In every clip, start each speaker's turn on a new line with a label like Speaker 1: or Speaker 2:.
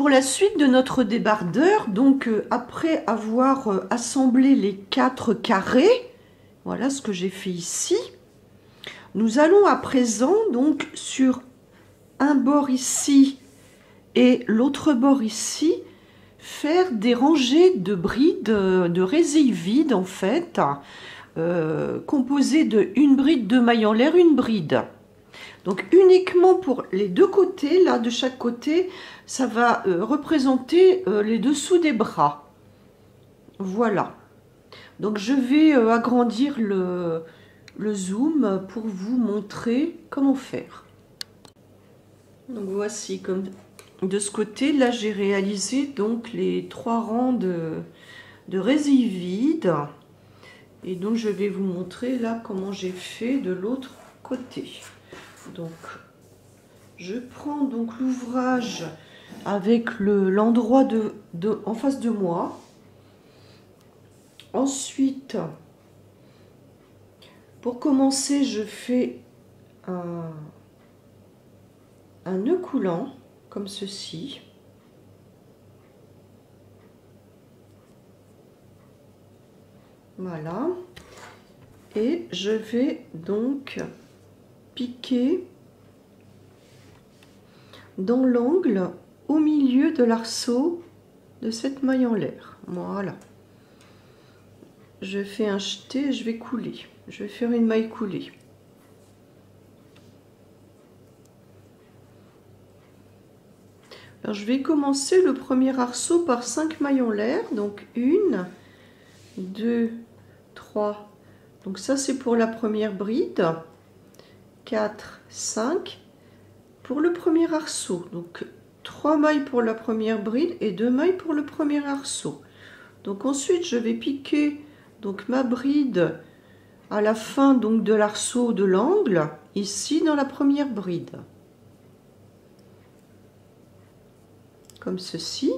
Speaker 1: Pour la suite de notre débardeur, donc après avoir assemblé les 4 carrés, voilà ce que j'ai fait ici, nous allons à présent donc sur un bord ici et l'autre bord ici faire des rangées de brides, de résilles vides en fait, composées de une bride, 2 mailles en l'air, une bride. Donc uniquement pour les deux côtés, là de chaque côté, ça va représenter les dessous des bras. Voilà. Donc je vais agrandir le zoom pour vous montrer comment faire. Donc voici comme de ce côté, là j'ai réalisé donc les 3 rangs de résilles vides. Et donc je vais vous montrer là comment j'ai fait de l'autre côté. Donc je prends donc l'ouvrage avec l'endroit en face de moi. Ensuite, pour commencer, je fais un nœud coulant comme ceci. Voilà. Et je vais donc piquer dans l'angle au milieu de l'arceau de cette maille en l'air. Voilà. Je fais un jeté et je vais couler. Je vais faire une maille coulée. Alors je vais commencer le premier arceau par 5 mailles en l'air. Donc 1, 2, 3. Donc ça c'est pour la première bride. 4, 5 pour le premier arceau. Donc 3 mailles pour la première bride et 2 mailles pour le premier arceau. Donc ensuite je vais piquer donc ma bride à la fin donc de l'arceau de l'angle, ici dans la première bride. Comme ceci.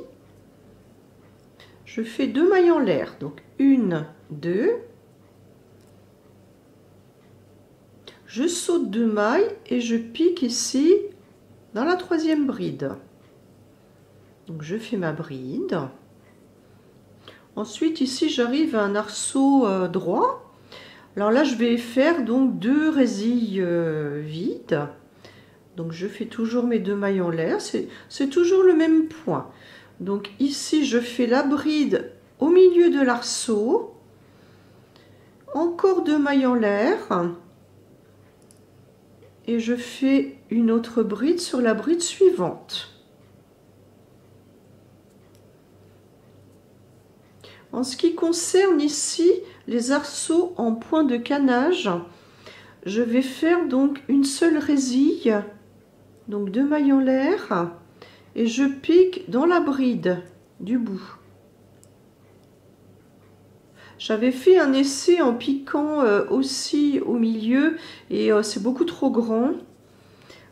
Speaker 1: Je fais 2 mailles en l'air. Donc 1, 2. Je saute 2 mailles et je pique ici dans la troisième bride. Donc je fais ma bride. Ensuite ici j'arrive à un arceau droit. Alors là je vais faire donc 2 résilles vides. Donc je fais toujours mes 2 mailles en l'air, c'est toujours le même point. Donc ici je fais la bride au milieu de l'arceau, encore 2 mailles en l'air, et je fais une autre bride sur la bride suivante. En ce qui concerne ici les arceaux en point de canage, je vais faire donc une seule résille, donc 2 mailles en l'air, et je pique dans la bride du bout. J'avais fait un essai en piquant aussi au milieu et c'est beaucoup trop grand.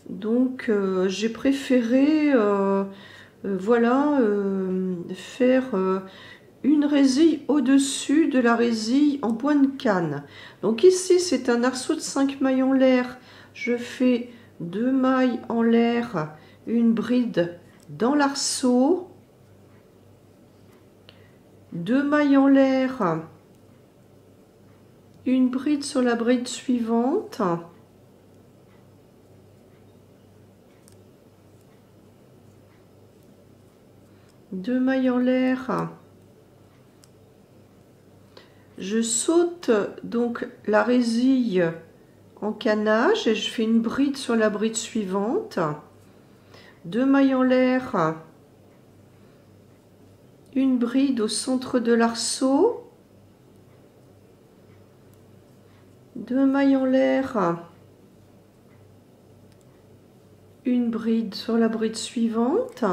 Speaker 1: Donc j'ai préféré voilà, faire une résille au-dessus de la résille en point de canne. Donc ici c'est un arceau de 5 mailles en l'air. Je fais 2 mailles en l'air, une bride dans l'arceau, 2 mailles en l'air, une bride sur la bride suivante, deux mailles en l'air, je saute donc la résille en canage et je fais une bride sur la bride suivante, 2 mailles en l'air, une bride au centre de l'arceau, 2 mailles en l'air, une bride sur la bride suivante,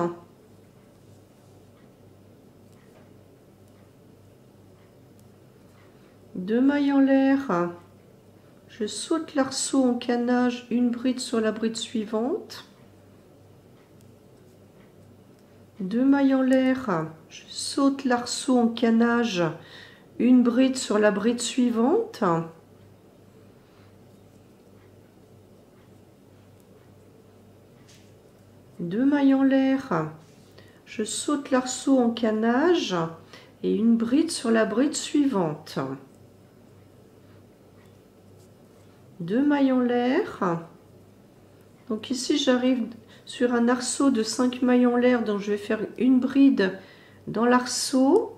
Speaker 1: deux mailles en l'air, je saute l'arceau en canage, une bride sur la bride suivante, 2 mailles en l'air, je saute l'arceau en canage, une bride sur la bride suivante, deux mailles en l'air, je saute l'arceau en canage et une bride sur la bride suivante. 2 mailles en l'air. Donc ici j'arrive sur un arceau de 5 mailles en l'air, donc je vais faire une bride dans l'arceau.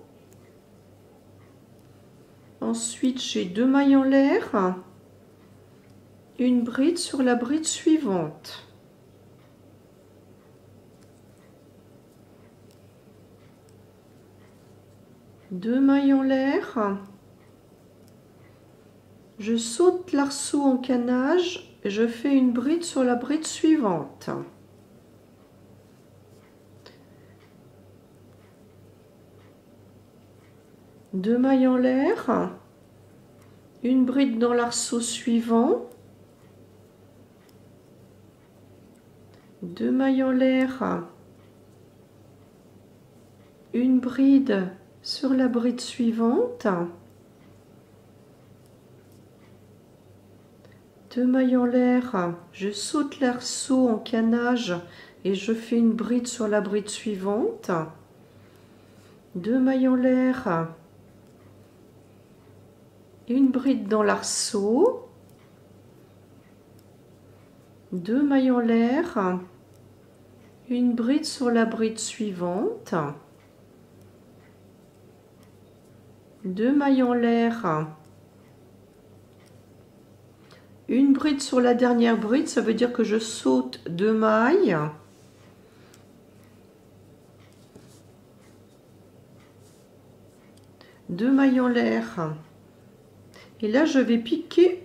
Speaker 1: Ensuite j'ai 2 mailles en l'air, une bride sur la bride suivante. Deux mailles en l'air. Je saute l'arceau en canage et je fais une bride sur la bride suivante. Deux mailles en l'air, une bride dans l'arceau suivant, deux mailles en l'air, une bride sur la bride suivante, deux mailles en l'air, je saute l'arceau en canage et je fais une bride sur la bride suivante, deux mailles en l'air, une bride dans l'arceau, deux mailles en l'air, une bride sur la bride suivante, deux mailles en l'air, une bride sur la dernière bride, ça veut dire que je saute deux mailles, deux mailles en l'air, et là je vais piquer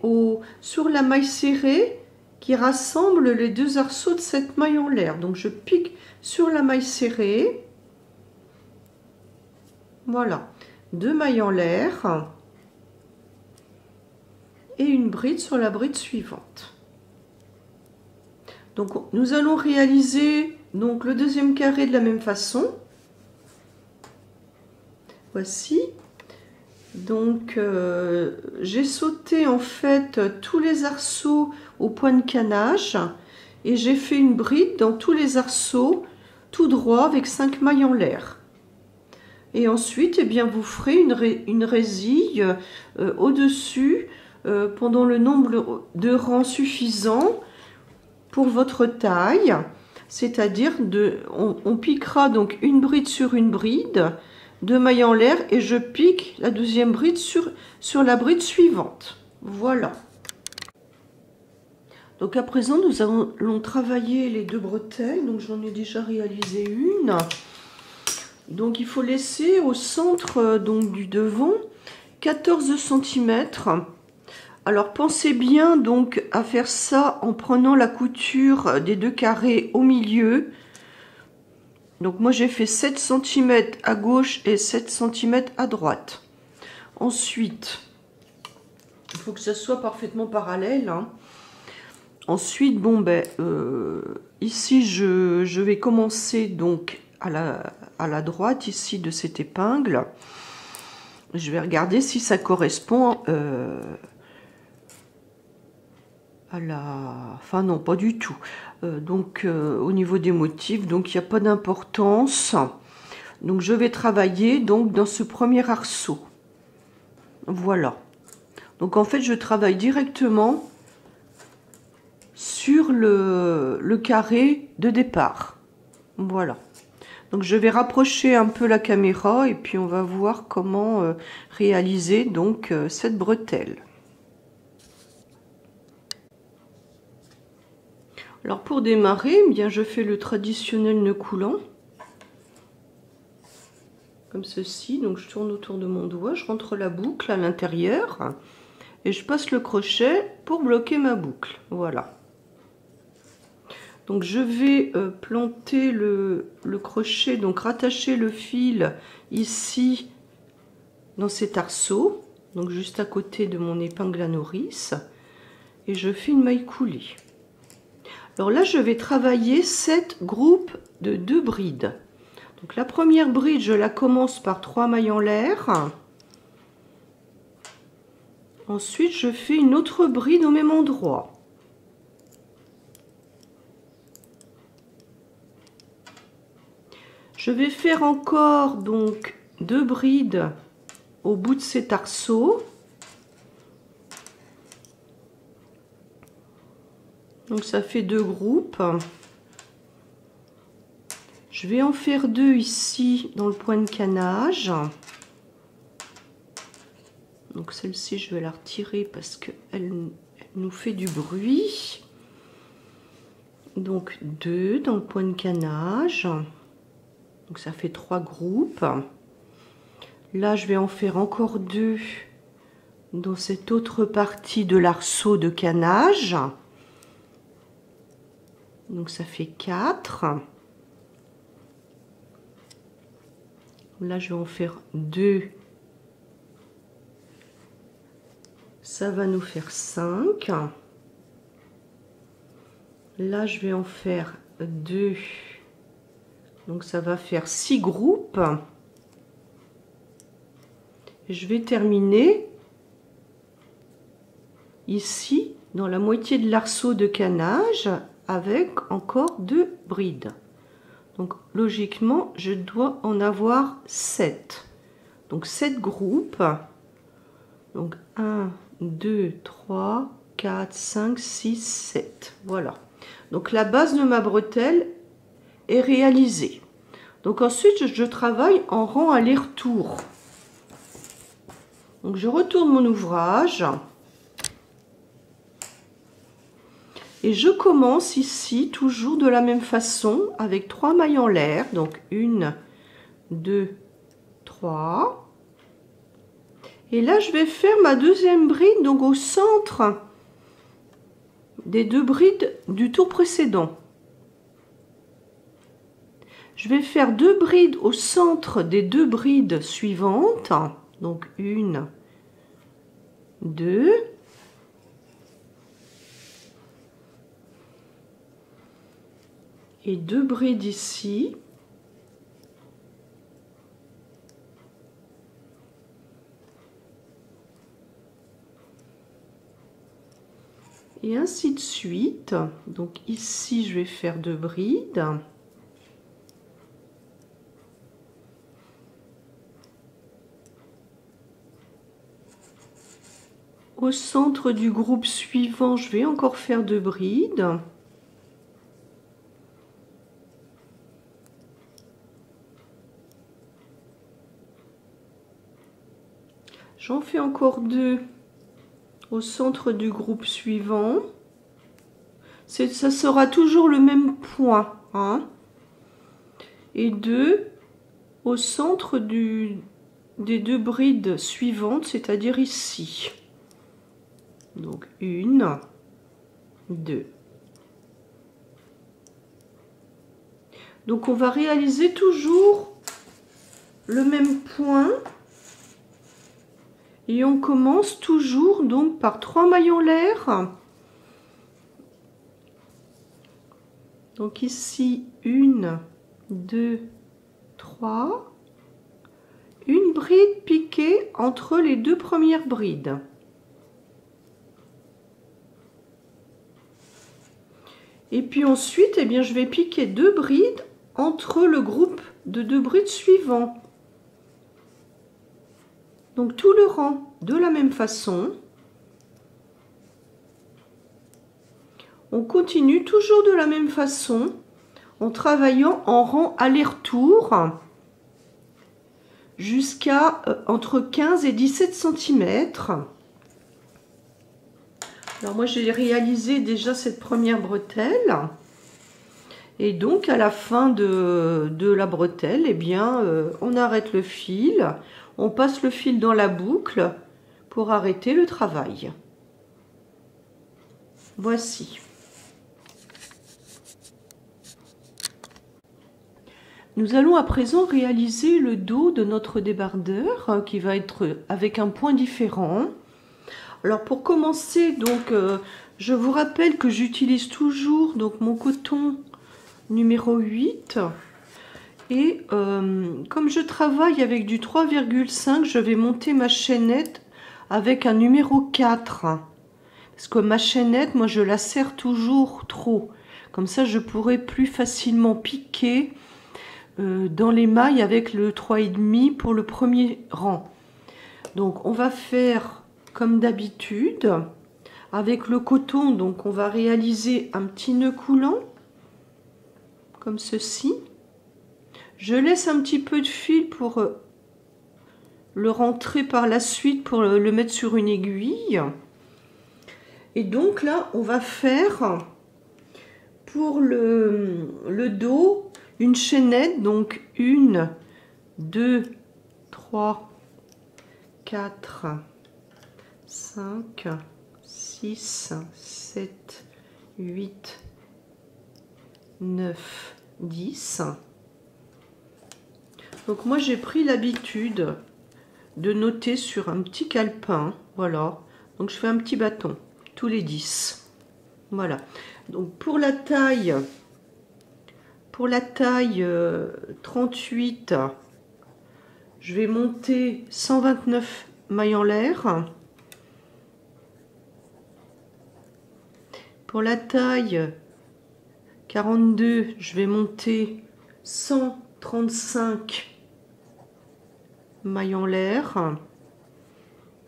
Speaker 1: sur la maille serrée qui rassemble les deux arceaux de cette maille en l'air. Donc je pique sur la maille serrée, voilà, deux mailles en l'air et une bride sur la bride suivante. Donc nous allons réaliser donc le deuxième carré de la même façon. Voici. Donc j'ai sauté en fait tous les arceaux au point de canage et j'ai fait une bride dans tous les arceaux tout droit avec 5 mailles en l'air. Et ensuite, eh bien, vous ferez une résille au-dessus pendant le nombre de rangs suffisant pour votre taille. C'est-à-dire, on piquera donc une bride sur une bride, deux mailles en l'air, et je pique la deuxième bride sur la bride suivante. Voilà. Donc à présent, nous allons travailler les deux bretelles. Donc j'en ai déjà réalisé une. Donc il faut laisser au centre donc du devant 14 cm. Alors pensez bien donc à faire ça en prenant la couture des deux carrés au milieu. Donc moi j'ai fait 7 cm à gauche et 7 cm à droite. Ensuite, il faut que ça soit parfaitement parallèle, hein. Ensuite, bon ben ici je vais commencer donc à la droite ici de cette épingle. Je vais regarder si ça correspond à la... Enfin non, pas du tout. Donc au niveau des motifs, donc il n'y a pas d'importance. Donc je vais travailler donc dans ce premier arceau. Voilà. Donc en fait je travaille directement sur le carré de départ. Voilà. Donc je vais rapprocher un peu la caméra et puis on va voir comment réaliser donc cette bretelle. Alors pour démarrer, eh bien je fais le traditionnel nœud coulant. Comme ceci, donc je tourne autour de mon doigt, je rentre la boucle à l'intérieur et je passe le crochet pour bloquer ma boucle. Voilà. Donc je vais planter le crochet, donc rattacher le fil ici dans cet arceau, donc juste à côté de mon épingle à nourrice, et je fais une maille coulée. Alors là je vais travailler 7 groupes de 2 brides. Donc la première bride, je la commence par 3 mailles en l'air. Ensuite je fais une autre bride au même endroit. Je vais faire encore donc 2 brides au bout de cet arceau. Donc ça fait 2 groupes. Je vais en faire 2 ici dans le point de canage. Donc celle-ci, je vais la retirer parce qu'elle nous fait du bruit. Donc 2 dans le point de canage. Donc ça fait 3 groupes. Là, je vais en faire encore 2 dans cette autre partie de l'arceau de canage. Donc ça fait 4. Là, je vais en faire 2. Ça va nous faire 5. Là, je vais en faire 2. Donc ça va faire 6 groupes. Je vais terminer ici dans la moitié de l'arceau de canage avec encore 2 brides. Donc logiquement, je dois en avoir 7. Donc 7 groupes. Donc 1, 2, 3, 4, 5, 6, 7. Voilà. Donc la base de ma bretelle est réalisée. Donc ensuite, je travaille en rang aller-retour. Donc je retourne mon ouvrage. Et je commence ici toujours de la même façon avec 3 mailles en l'air. Donc 1, 2, 3. Et là, je vais faire ma deuxième bride, donc au centre des 2 brides du tour précédent. Je vais faire 2 brides au centre des 2 brides suivantes. Donc 1, 2. Et 2 brides ici. Et ainsi de suite. Donc ici, je vais faire 2 brides. Au centre du groupe suivant, je vais encore faire 2 brides. J'en fais encore 2 au centre du groupe suivant. Ça sera toujours le même point, hein. Et 2 au centre des 2 brides suivantes, c'est-à-dire ici. Donc 1, 2. Donc on va réaliser toujours le même point. Et on commence toujours donc par 3 mailles en l'air. Donc ici, 1, 2, 3. Une bride piquée entre les 2 premières brides. Et puis ensuite, eh bien, je vais piquer 2 brides entre le groupe de 2 brides suivants. Donc tout le rang de la même façon. On continue toujours de la même façon en travaillant en rang aller-retour jusqu'à entre 15 et 17 cm. Alors moi j'ai réalisé déjà cette première bretelle. Et donc à la fin de la bretelle, eh bien, on arrête le fil. On passe le fil dans la boucle pour arrêter le travail. Voici. Nous allons à présent réaliser le dos de notre débardeur qui va être avec un point différent. Alors pour commencer, donc, je vous rappelle que j'utilise toujours donc, mon coton numéro 8. Et comme je travaille avec du 3,5, je vais monter ma chaînette avec un numéro 4. Parce que ma chaînette, moi je la serre toujours trop. Comme ça je pourrai plus facilement piquer dans les mailles avec le 3,5 pour le premier rang. Donc on va faire comme d'habitude avec le coton. Donc on va réaliser un petit nœud coulant comme ceci. Je laisse un petit peu de fil pour le rentrer par la suite, pour le mettre sur une aiguille. Et donc là on va faire pour le dos une chaînette. Donc 1, 2, 3, 4, 5, 6, 7, 8, 9, 10. Donc moi j'ai pris l'habitude de noter sur un petit calepin, voilà. Donc je fais un petit bâton tous les 10. Voilà. Donc pour la taille 38, je vais monter 129 mailles en l'air. Pour la taille 42, je vais monter 135 mailles en l'air.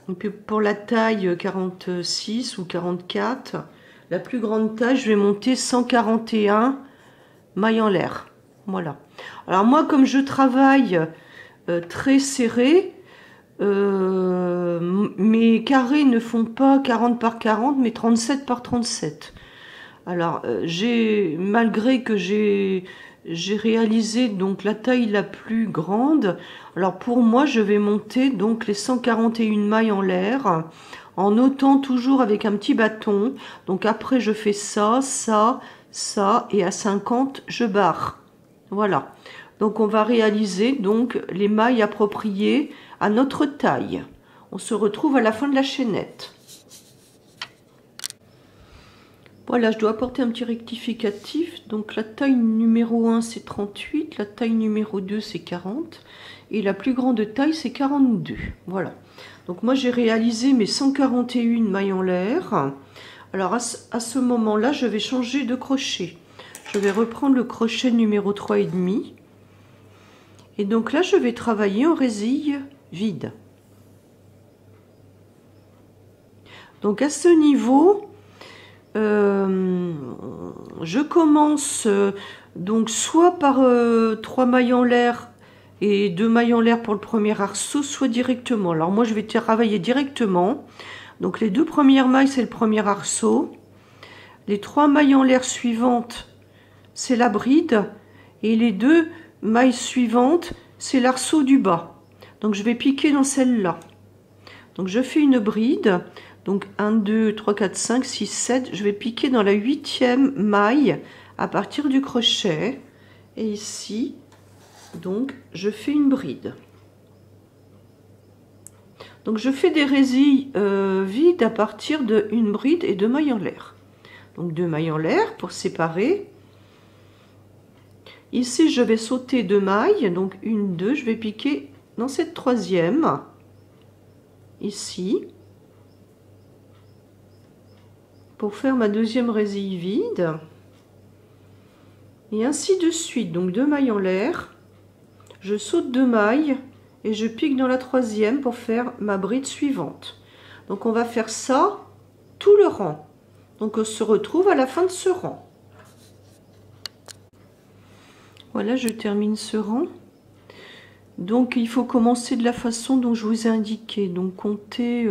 Speaker 1: Et puis pour la taille 46 ou 44, la plus grande taille, je vais monter 141 mailles en l'air. Voilà. Alors moi, comme je travaille très serré, mes carrés ne font pas 40 par 40, mais 37 par 37. Alors, malgré que j'ai réalisé donc la taille la plus grande, alors pour moi, je vais monter donc les 141 mailles en l'air, en notant toujours avec un petit bâton. Donc après, je fais ça, ça, ça, et à 50, je barre. Voilà. Donc on va réaliser donc les mailles appropriées à notre taille. On se retrouve à la fin de la chaînette. Voilà, je dois apporter un petit rectificatif. Donc la taille numéro 1 c'est 38, la taille numéro 2 c'est 40 et la plus grande taille c'est 42. Voilà. Donc moi j'ai réalisé mes 141 mailles en l'air. Alors à ce moment-là, je vais changer de crochet. Je vais reprendre le crochet numéro 3,5. Et donc là, je vais travailler en résille vide. Donc à ce niveau, je commence donc soit par 3 mailles en l'air et 2 mailles en l'air pour le premier arceau, soit directement. Alors moi, je vais travailler directement. Donc les 2 premières mailles, c'est le premier arceau. Les 3 mailles en l'air suivantes, c'est la bride. Et les 2 mailles suivantes, c'est l'arceau du bas. Donc je vais piquer dans celle-là. Donc je fais une bride. Donc 1, 2, 3, 4, 5, 6, 7. Je vais piquer dans la 8e maille à partir du crochet. Et ici, donc je fais une bride. Donc je fais des résilles vides à partir d'une bride et 2 mailles en l'air. Donc 2 mailles en l'air pour séparer. Ici je vais sauter 2 mailles, donc 1, 2, je vais piquer dans cette 3e, ici, pour faire ma 2e résille vide. Et ainsi de suite, donc 2 mailles en l'air, je saute 2 mailles et je pique dans la 3e pour faire ma bride suivante. Donc on va faire ça tout le rang. Donc on se retrouve à la fin de ce rang. Voilà, je termine ce rang. Donc il faut commencer de la façon dont je vous ai indiqué. Donc compter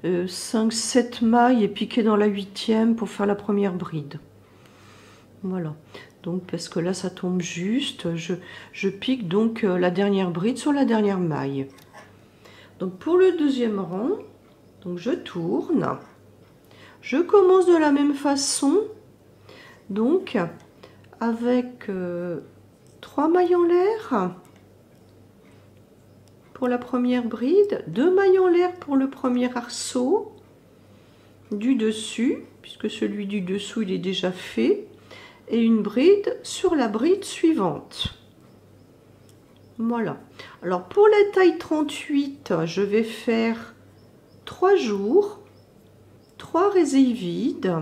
Speaker 1: 5-7 mailles et piquer dans la 8e pour faire la première bride. Voilà. Donc parce que là ça tombe juste, je pique donc la dernière bride sur la dernière maille. Donc pour le 2e rang, donc je tourne. Je commence de la même façon, donc avec 3 mailles en l'air pour la première bride, 2 mailles en l'air pour le premier arceau du dessus, puisque celui du dessous il est déjà fait, et une bride sur la bride suivante. Voilà. Alors pour la taille 38, je vais faire 3 jours, 3 résilles vides,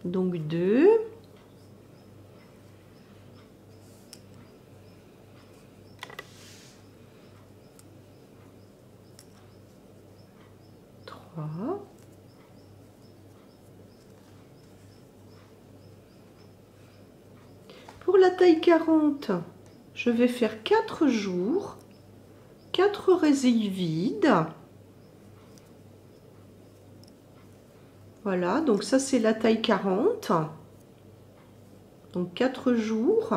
Speaker 1: donc 2, 3. Pour la taille 40, je vais faire 4 jours, 4 résilles vides. Voilà, donc ça c'est la taille 40. Donc 4 jours.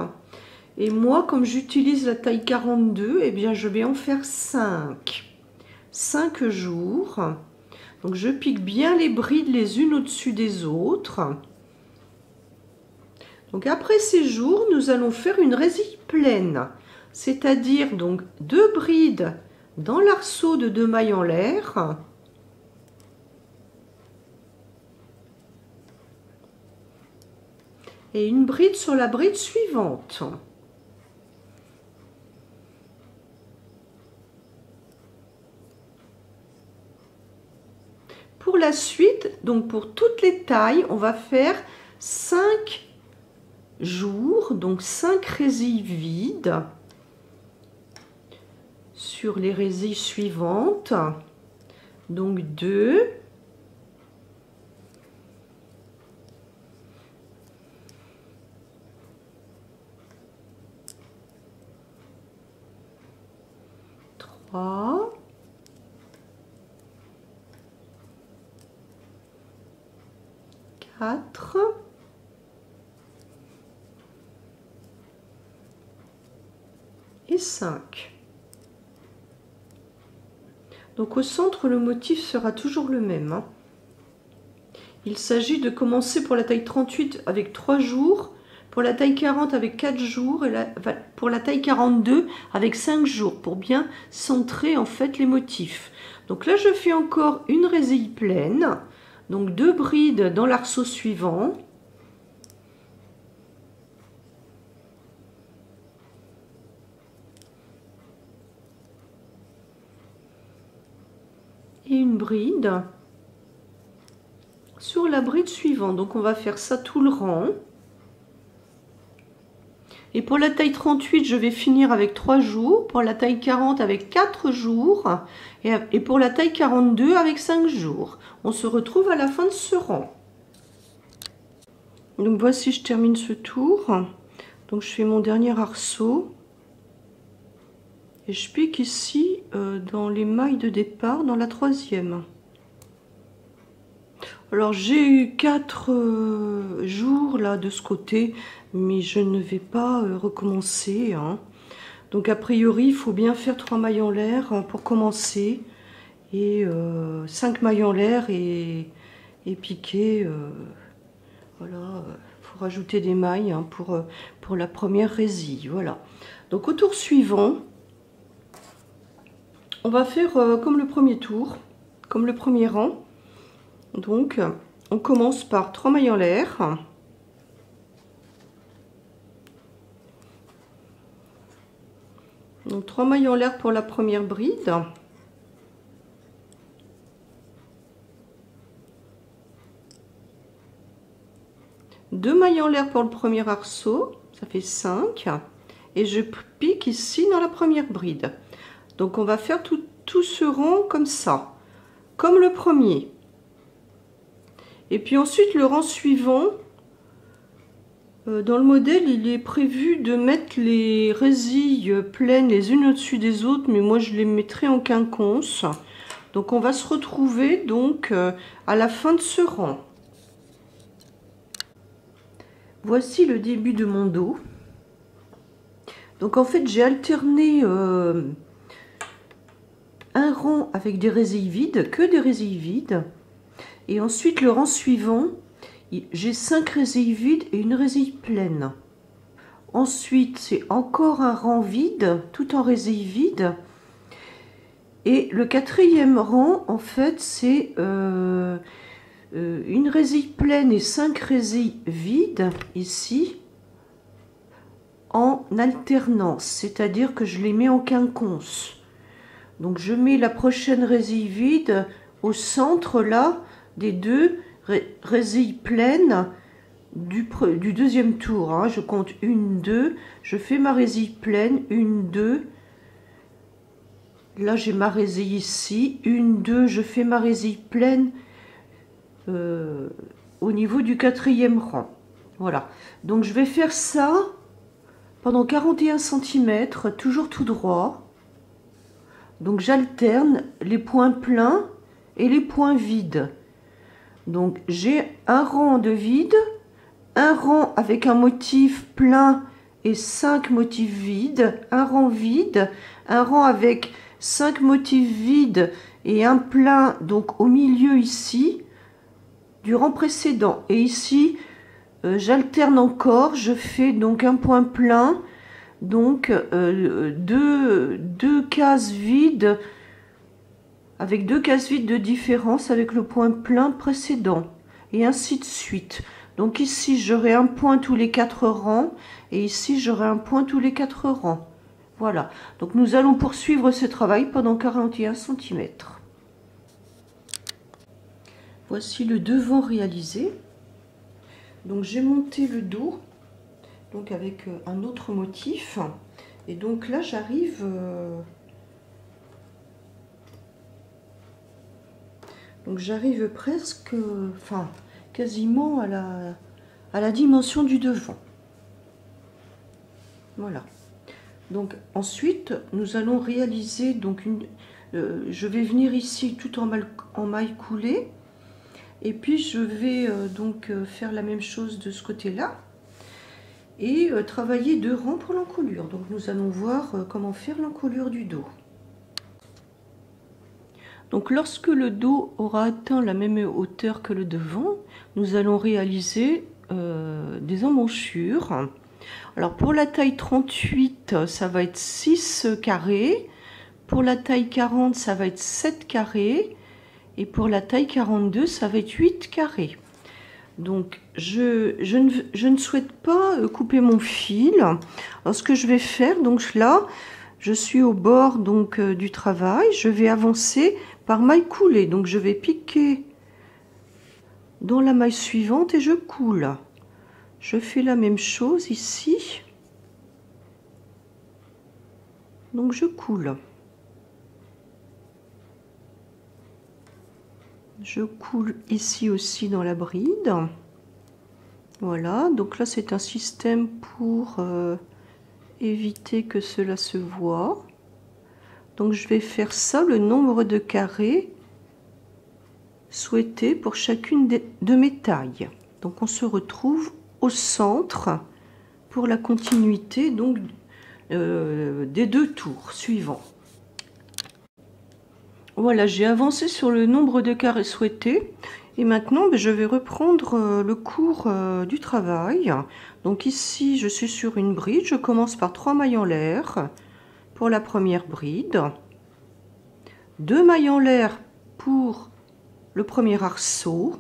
Speaker 1: Et moi, comme j'utilise la taille 42, eh bien je vais en faire 5. 5 jours. Donc je pique bien les brides les unes au-dessus des autres. Donc après ces jours, nous allons faire une résille pleine. C'est-à-dire donc 2 brides dans l'arceau de 2 mailles en l'air. Et une bride sur la bride suivante. Pour la suite, donc pour toutes les tailles, on va faire 5 jours, donc 5 résilles vides sur les résilles suivantes. Donc 2, 3, 4 et 5. Donc au centre, le motif sera toujours le même, hein. Il s'agit de commencer pour la taille 38 avec 3 jours, pour la taille 40 avec 4 jours et pour la taille 42 avec 5 jours pour bien centrer en fait les motifs. Donc là je fais encore une résille pleine, donc 2 brides dans l'arceau suivant. Et une bride sur la bride suivante. Donc on va faire ça tout le rang. Et pour la taille 38, je vais finir avec 3 jours. Pour la taille 40 avec 4 jours. Et pour la taille 42 avec 5 jours. On se retrouve à la fin de ce rang. Donc voici, je termine ce tour. Donc je fais mon dernier arceau. Et je pique ici dans les mailles de départ, dans la 3e. Alors j'ai eu 4 jours là de ce côté, mais je ne vais pas recommencer, hein. Donc a priori il faut bien faire 3 mailles en l'air pour commencer et 5 mailles en l'air et piquer. Voilà, faut rajouter des mailles, hein, pour la première résille. Voilà. Donc au tour suivant, on va faire comme le premier tour, comme le premier rang. Donc, on commence par 3 mailles en l'air. Donc, 3 mailles en l'air pour la première bride. Deux mailles en l'air pour le premier arceau, ça fait 5. Et je pique ici dans la première bride. Donc, on va faire tout ce rang comme ça, comme le premier. Et puis ensuite, le rang suivant, dans le modèle, il est prévu de mettre les résilles pleines les unes au-dessus des autres, mais moi je les mettrai en quinconce. Donc on va se retrouver donc à la fin de ce rang. Voici le début de mon dos. Donc en fait, j'ai alterné un rang avec des résilles vides, que des résilles vides. Et ensuite, le rang suivant, j'ai 5 résilles vides et une résille pleine. Ensuite, c'est encore un rang vide, tout en résille vide. Et le 4e rang, en fait, c'est une résille pleine et 5 résilles vides, ici, en alternance. C'est-à-dire que je les mets en quinconce. Donc, je mets la prochaine résille vide au centre, là, des 2 résilles pleines du 2e tour, hein. Je compte 1, 2, je fais ma résille pleine, 1, 2, Là, j'ai ma résille ici. 1, 2, je fais ma résille pleine au niveau du 4e rang. Voilà. Donc, je vais faire ça pendant 41 cm, toujours tout droit. Donc, j'alterne les points pleins et les points vides. Donc, j'ai un rang de vide, un rang avec un motif plein et 5 motifs vides, un rang vide, un rang avec 5 motifs vides et un plein, donc au milieu ici, du rang précédent. Et ici, j'alterne encore, je fais donc un point plein, donc deux cases vides, avec 2 cases vides de différence avec le point plein précédent, et ainsi de suite. Donc ici, j'aurai un point tous les 4 rangs, et ici, j'aurai un point tous les 4 rangs. Voilà, donc nous allons poursuivre ce travail pendant 41 cm. Voici le devant réalisé. Donc j'ai monté le dos, donc avec un autre motif. Et donc là, j'arrive... donc j'arrive presque, enfin quasiment à la dimension du devant. Voilà. Donc ensuite, nous allons réaliser donc je vais venir ici tout en maille coulée, et puis je vais donc faire la même chose de ce côté-là et travailler 2 rangs pour l'encolure. Donc nous allons voir comment faire l'encolure du dos. Donc lorsque le dos aura atteint la même hauteur que le devant, nous allons réaliser des emmanchures. Alors pour la taille 38, ça va être 6 carrés. Pour la taille 40, ça va être 7 carrés. Et pour la taille 42, ça va être 8 carrés. Donc je ne souhaite pas couper mon fil. Alors ce que je vais faire, donc là, je suis au bord donc du travail. Je vais avancer par maille coulée. Donc je vais piquer dans la maille suivante et je coule. Je fais la même chose ici. Donc je coule. Je coule ici aussi dans la bride. Voilà, donc là c'est un système pour éviter que cela se voie. Donc je vais faire ça, le nombre de carrés souhaité pour chacune de mes tailles. Donc on se retrouve au centre pour la continuité donc des 2 tours suivants. Voilà, j'ai avancé sur le nombre de carrés souhaités et maintenant je vais reprendre le cours du travail. Donc ici je suis sur une bride, je commence par 3 mailles en l'air pour la première bride, 2 mailles en l'air pour le premier arceau,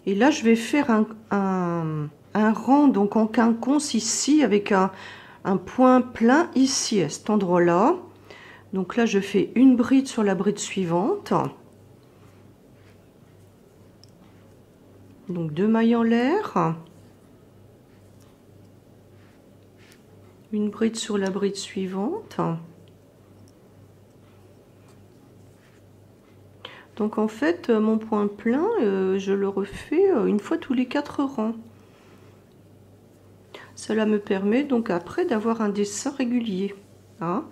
Speaker 1: et là je vais faire un rang donc en quinconce ici avec un point plein ici à cet endroit là. Donc là je fais une bride sur la bride suivante, donc 2 mailles en l'air, une bride sur la bride suivante. Donc en fait mon point plein je le refais une fois tous les 4 rangs. Cela me permet donc après d'avoir un dessin régulier, hein.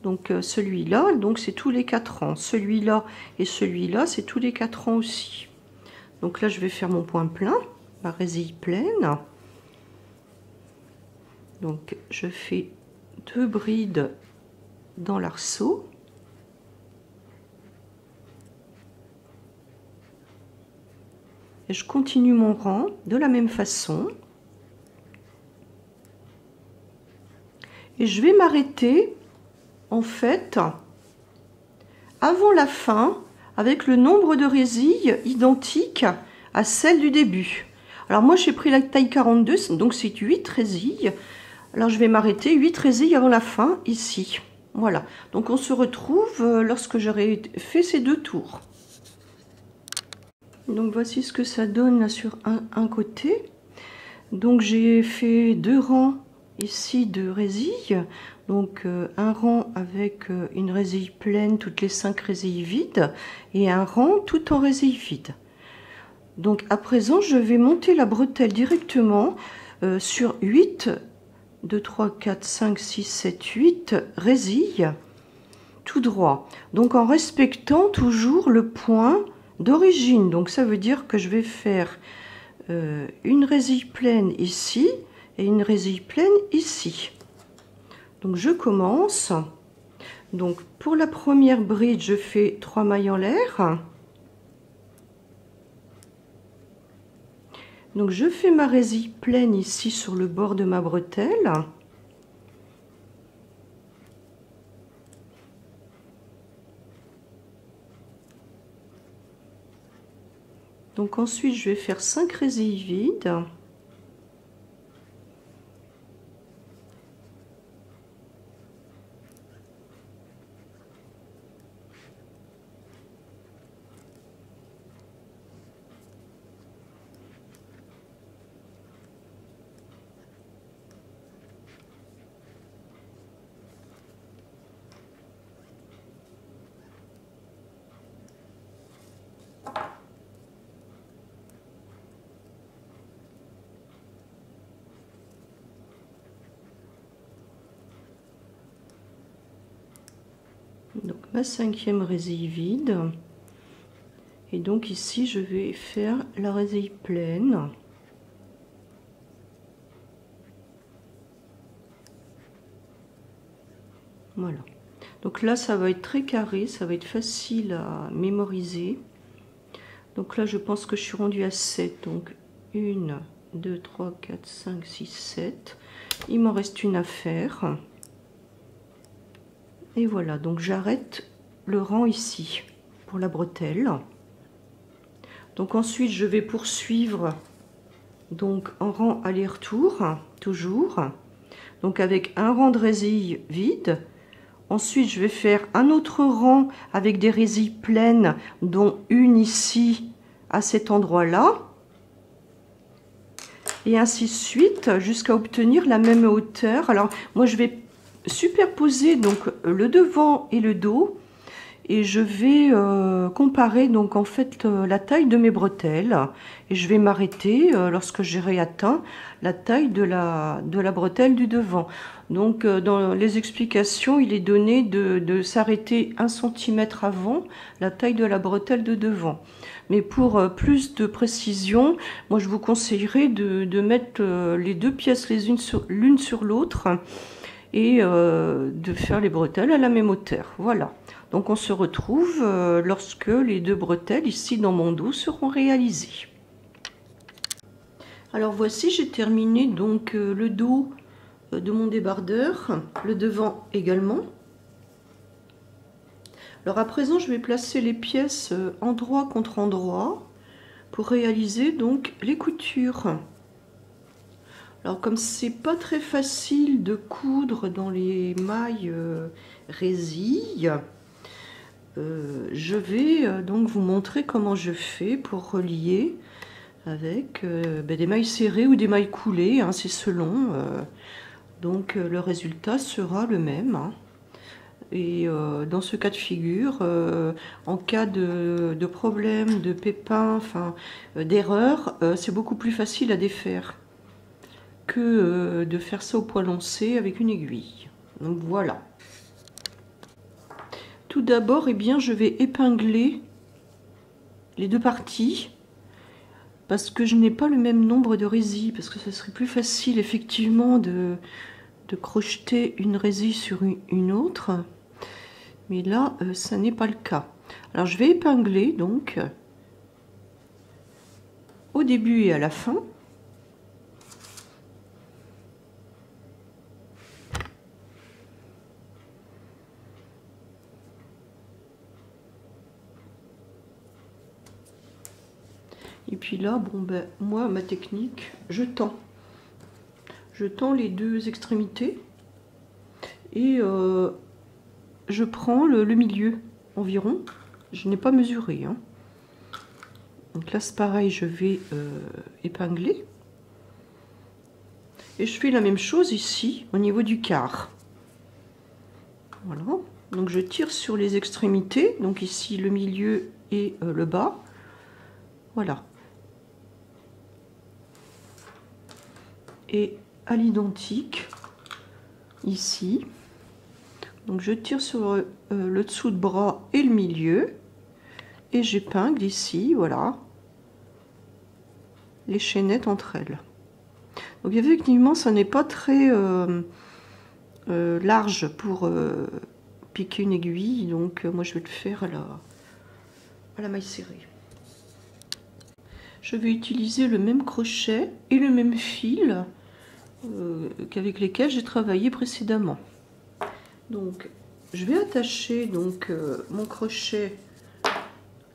Speaker 1: Donc celui-là, donc c'est tous les 4 rangs. Celui-là et celui-là, c'est tous les 4 rangs aussi. Donc là, je vais faire mon point plein, ma résille pleine. Donc je fais 2 brides dans l'arceau. Et je continue mon rang de la même façon. Et je vais m'arrêter en fait avant la fin avec le nombre de résilles identique à celle du début. Alors moi j'ai pris la taille 42, donc c'est 8 résilles. Alors je vais m'arrêter 8 résilles avant la fin ici. Voilà, donc on se retrouve lorsque j'aurai fait ces 2 tours. Donc voici ce que ça donne là sur un côté. Donc j'ai fait 2 rangs ici de résille, donc un rang avec une résille pleine, toutes les 5 résilles vides, et un rang tout en résille vide. Donc à présent, je vais monter la bretelle directement sur 8, 2, 3, 4, 5, 6, 7, 8 résilles, tout droit. Donc en respectant toujours le point d'origine. Donc ça veut dire que je vais faire une résille pleine ici et une résille pleine ici. Donc je commence. Donc pour la première bride, je fais 3 mailles en l'air. Donc je fais ma résille pleine ici sur le bord de ma bretelle. Donc ensuite je vais faire 5 résilles vides. Donc ma 5e résille vide, et donc ici je vais faire la résille pleine. Voilà, donc là ça va être très carré, ça va être facile à mémoriser. Donc là je pense que je suis rendue à 7, donc 1, 2, 3, 4, 5, 6, 7. Il m'en reste une à faire. Et voilà, donc j'arrête le rang ici pour la bretelle. Donc ensuite je vais poursuivre donc en rang aller-retour, toujours. Donc avec un rang de résilles vides. Ensuite je vais faire un autre rang avec des résilles pleines, dont une ici à cet endroit-là. Et ainsi de suite jusqu'à obtenir la même hauteur. Alors moi je vais superposer donc le devant et le dos, et je vais comparer donc en fait la taille de mes bretelles, et je vais m'arrêter lorsque j'aurai atteint la taille de la bretelle du devant. Donc dans les explications il est donné de s'arrêter 1 cm avant la taille de la bretelle de devant. Mais pour plus de précision, moi je vous conseillerais de mettre les deux pièces l'une sur l'autre, et de faire les bretelles à la même hauteur. Voilà, donc on se retrouve lorsque les deux bretelles ici dans mon dos seront réalisées. Alors voici, j'ai terminé donc le dos de mon débardeur, le devant également. Alors à présent je vais placer les pièces endroit contre endroit pour réaliser donc les coutures. Alors comme c'est pas très facile de coudre dans les mailles résilles, je vais donc vous montrer comment je fais pour relier avec des mailles serrées ou des mailles coulées, hein, c'est selon. Donc le résultat sera le même. Hein. Et dans ce cas de figure, en cas de problème, de pépin, enfin d'erreur, c'est beaucoup plus facile à défaire que de faire ça au poids lancé avec une aiguille. Donc voilà. Tout d'abord, eh bien, je vais épingler les deux parties parce que je n'ai pas le même nombre de résilles, parce que ce serait plus facile effectivement de crocheter une résille sur une autre, mais là ça n'est pas le cas. Alors je vais épingler donc au début et à la fin. Et puis là, bon ben moi ma technique, je tends les deux extrémités et je prends le milieu environ. Je n'ai pas mesuré. Hein. Donc là c'est pareil, je vais épingler. Et je fais la même chose ici au niveau du quart. Voilà, donc je tire sur les extrémités, donc ici le milieu et le bas. Voilà. Et à l'identique, ici, donc je tire sur le dessous de bras et le milieu, et j'épingle ici, voilà, les chaînettes entre elles. Donc effectivement, ça n'est pas très large pour piquer une aiguille, donc moi je vais le faire à la maille serrée. Je vais utiliser le même crochet et le même fil qu'avec lesquels j'ai travaillé précédemment. Donc je vais attacher donc mon crochet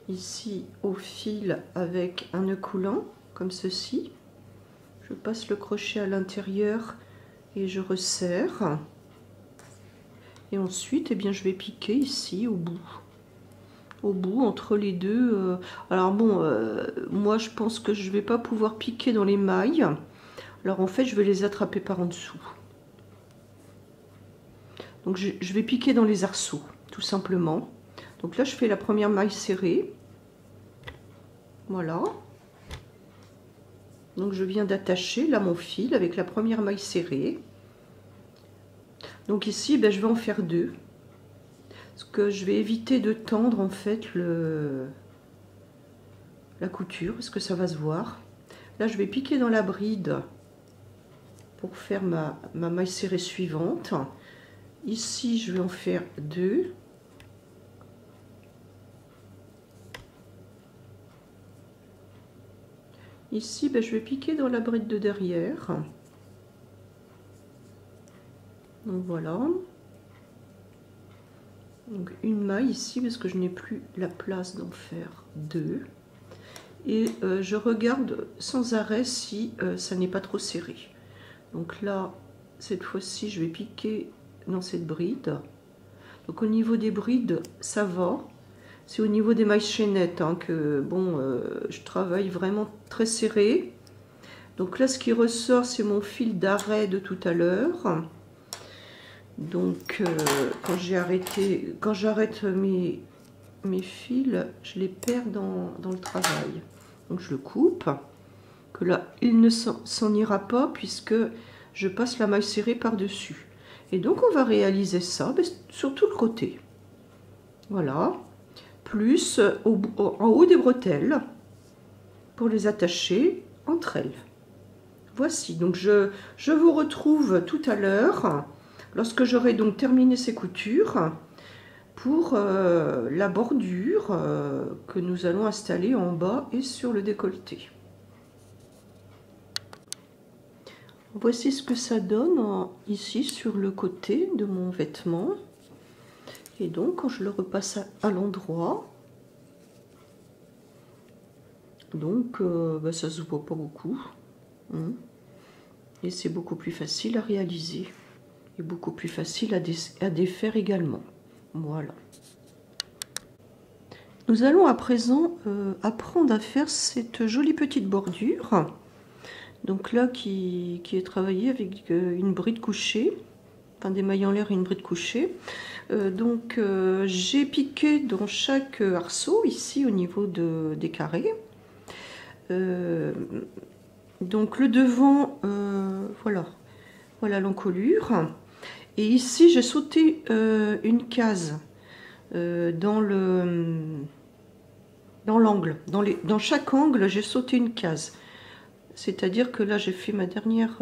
Speaker 1: ici au fil avec un nœud coulant comme ceci. Je passe le crochet à l'intérieur et je resserre. Et ensuite, eh bien, je vais piquer ici au bout entre les deux. Alors bon, moi je pense que je vais pas pouvoir piquer dans les mailles. Alors en fait, je vais les attraper par en dessous. Donc je vais piquer dans les arceaux, tout simplement. Donc là, je fais la première maille serrée. Voilà. Donc je viens d'attacher là mon fil avec la première maille serrée. Donc ici, ben, je vais en faire deux. Parce que je vais éviter de tendre en fait la couture, parce que ça va se voir. Là, je vais piquer dans la bride pour faire ma maille serrée suivante. Ici, je vais en faire deux. Ici, ben, je vais piquer dans la bride de derrière. Donc voilà. Donc une maille ici, parce que je n'ai plus la place d'en faire deux. Et je regarde sans arrêt si ça n'est pas trop serré. Donc là, cette fois-ci, je vais piquer dans cette bride. Donc au niveau des brides, ça va. C'est au niveau des mailles chaînettes hein, que bon, je travaille vraiment très serré. Donc là, ce qui ressort, c'est mon fil d'arrêt de tout à l'heure. Donc quand j'arrête mes fils, je les perds dans le travail. Donc je le coupe. Que là, il ne s'en ira pas puisque je passe la maille serrée par-dessus. Et donc on va réaliser ça sur tout le côté. Voilà. Plus en haut des bretelles pour les attacher entre elles. Voici. Donc je vous retrouve tout à l'heure lorsque j'aurai donc terminé ces coutures pour la bordure que nous allons installer en bas et sur le décolleté. Voici ce que ça donne ici sur le côté de mon vêtement. Et donc quand je le repasse à l'endroit, donc bah, ça se voit pas beaucoup. Hein. Et c'est beaucoup plus facile à réaliser. Et beaucoup plus facile à défaire également. Voilà. Nous allons à présent apprendre à faire cette jolie petite bordure. Donc là, qui est travaillée avec une bride couchée, enfin des mailles en l'air et une bride couchée. Donc j'ai piqué dans chaque arceau, ici au niveau des carrés. Donc le devant, voilà l'encolure. Et ici, j'ai sauté une case dans l'angle. Dans chaque angle, j'ai sauté une case. C'est-à-dire que là, j'ai fait ma dernière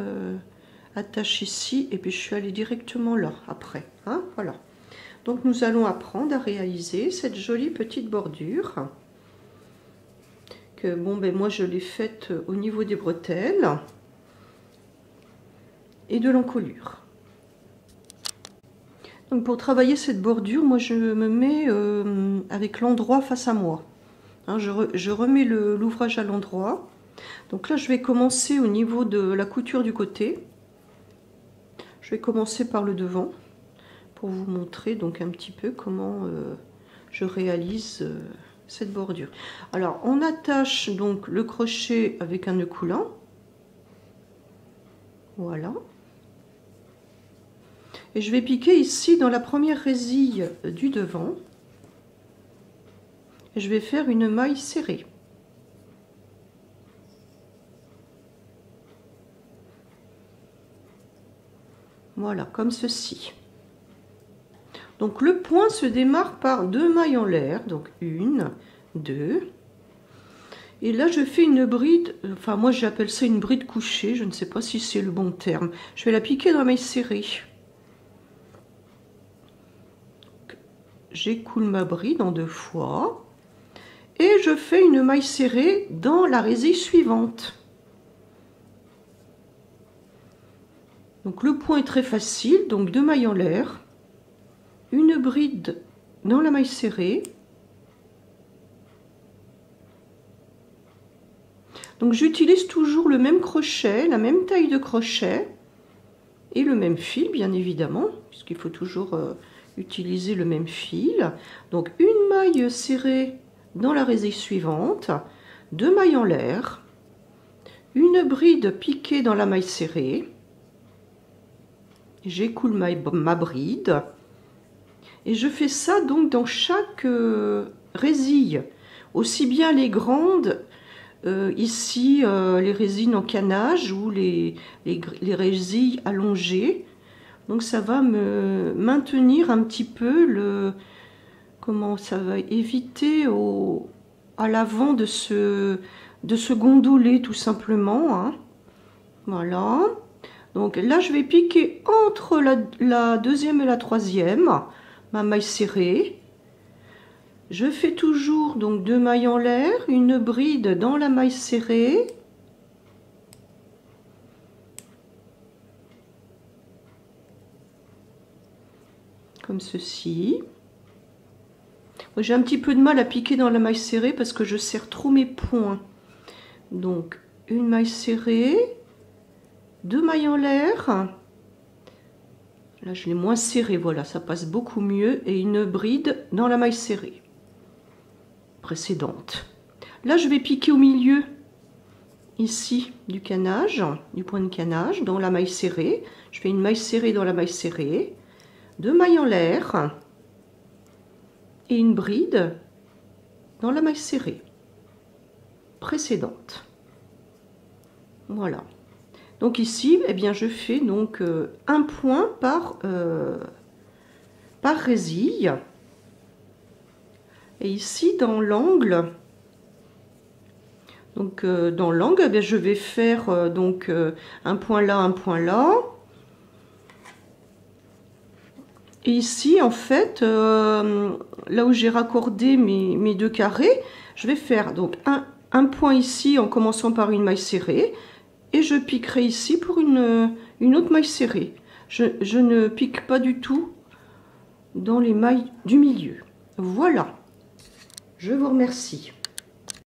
Speaker 1: attache ici, et puis je suis allée directement là, après. Hein, voilà. Donc, nous allons apprendre à réaliser cette jolie petite bordure. Que, bon, ben moi, je l'ai faite au niveau des bretelles et de l'encolure. Donc, pour travailler cette bordure, moi, je me mets avec l'endroit face à moi. Hein, je remets l'ouvrage à l'endroit. Donc là, je vais commencer au niveau de la couture du côté. Je vais commencer par le devant pour vous montrer donc un petit peu comment je réalise cette bordure. Alors, on attache donc le crochet avec un nœud coulant. Voilà. Et je vais piquer ici dans la première résille du devant. Et je vais faire une maille serrée. Voilà, comme ceci. Donc le point se démarre par 2 mailles en l'air, donc 1, 2. Et là je fais une bride, enfin moi j'appelle ça une bride couchée, je ne sais pas si c'est le bon terme. Je vais la piquer dans la maille serrée. J'écoule ma bride en 2 fois. Et je fais une maille serrée dans la résille suivante. Donc le point est très facile, donc 2 mailles en l'air, une bride dans la maille serrée. Donc j'utilise toujours le même crochet, la même taille de crochet et le même fil bien évidemment, puisqu'il faut toujours utiliser le même fil. Donc une maille serrée dans la résille suivante, 2 mailles en l'air, une bride piquée dans la maille serrée. J'écoule ma bride et je fais ça donc dans chaque résille, aussi bien les grandes, ici les résines en canage ou les résilles allongées. Donc ça va me maintenir un petit peu le, comment ça va éviter à l'avant de se gondoler tout simplement, hein. Voilà. Donc là, je vais piquer entre la deuxième et la troisième, ma maille serrée. Je fais toujours donc 2 mailles en l'air, une bride dans la maille serrée. Comme ceci. J'ai un petit peu de mal à piquer dans la maille serrée parce que je serre trop mes points. Donc une maille serrée. 2 mailles en l'air, là je l'ai moins serré, voilà, ça passe beaucoup mieux, et une bride dans la maille serrée précédente. Là je vais piquer au milieu ici du canage, du point de canage, dans la maille serrée. Je fais une maille serrée dans la maille serrée, 2 mailles en l'air et une bride dans la maille serrée précédente. Voilà. Donc ici, eh bien, je fais donc un point par résille. Et ici, dans l'angle, donc dans l'angle, eh bien, je vais faire donc un point là, un point là. Et ici, en fait, là où j'ai raccordé mes 2 carrés, je vais faire donc un point ici en commençant par une maille serrée. Et je piquerai ici pour une autre maille serrée. Je ne pique pas du tout dans les mailles du milieu. Voilà. Je vous remercie.